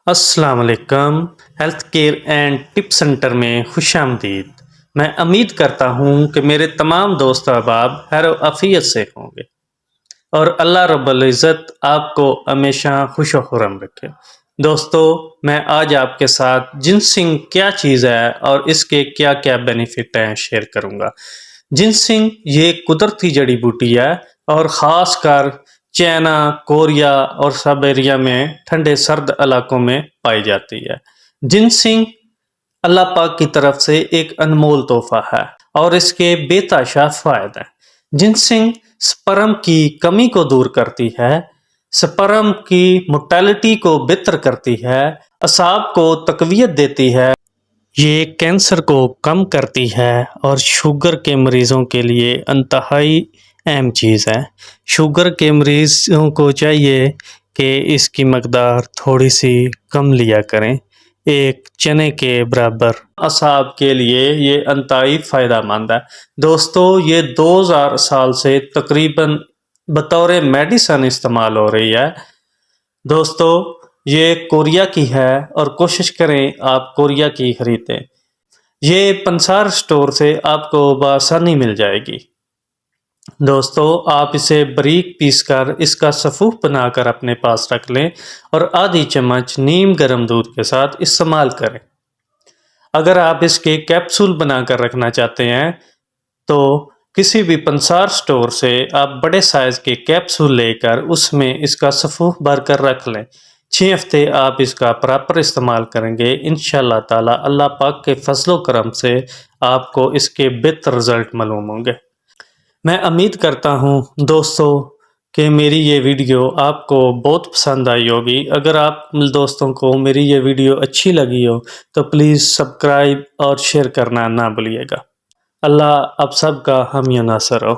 السلام علیکم، health care and tip centre میں خوش آمدید۔ میں امید کرتا ہوں کہ میرے تمام دوست احباب خیر و عافیت سے ہوں گے اور اللہ رب العزت آپ کو ہمیشہ خوش و خرم رکھے۔ دوستو، میں آج آپ کے ساتھ جنسنگ کیا چیز ہے اور اس کے کیا کیا بینیفٹ ہیں شیئر کروں گا۔ جنسنگ یہ قدرتی جڑی بوٹی ہے اور خاص کر چائنا، کوریا اور سائبیریا میں ٹھنڈے سرد علاقوں میں پائی جاتی ہے۔ جنسنگ اللہ پاک کی طرف سے ایک انمول تحفہ ہے اور اس کے بے تحاشا فوائد ہیں۔ جنسنگ سپرم کی کمی کو دور کرتی ہے، سپرم کی موٹیلٹی کو بہتر کرتی ہے، اعصاب کو تقویت دیتی ہے، یہ کینسر کو کم کرتی ہے اور شوگر کے مریضوں کے لیے انتہائی اہم چیز ہے۔ شوگر کے مریضوں کو چاہیے کہ اس کی مقدار تھوڑی سی کم لیا کریں، ایک چنے کے برابر۔ اعصاب کے لیے یہ انتہائی فائدہ مند ہے۔ دوستو، یہ 2000 سال سے تقریباً بطور میڈیسن استعمال ہو رہی ہے۔ دوستو، یہ کوریا کی ہے اور کوشش کریں آپ کوریا کی خریدیں۔ یہ پنسار اسٹور سے آپ کو بآسانی مل جائے گی۔ دوستو، آپ اسے باریک پیس کر اس کا سفوف بنا کر اپنے پاس رکھ لیں اور آدھی چمچ نیم گرم دودھ کے ساتھ استعمال کریں۔ اگر آپ اس کے کیپسول بنا کر رکھنا چاہتے ہیں تو کسی بھی پنسار اسٹور سے آپ بڑے سائز کے کیپسول لے کر اس میں اس کا سفوف بھر کر رکھ لیں۔ 6 ہفتے آپ اس کا پراپر استعمال کریں گے، انشاءاللہ تعالی اللہ پاک کے فضل و کرم سے آپ کو اس کے بہتر رزلٹ معلوم ہوں گے۔ میں امید کرتا ہوں دوستو کہ میری یہ ویڈیو آپ کو بہت پسند آئی ہوگی۔ اگر آپ دوستوں کو میری یہ ویڈیو اچھی لگی ہو تو پلیز سبسکرائب اور شیئر کرنا نہ بھولیے گا۔ اللہ آپ سب کا حامی و ناصر ہو۔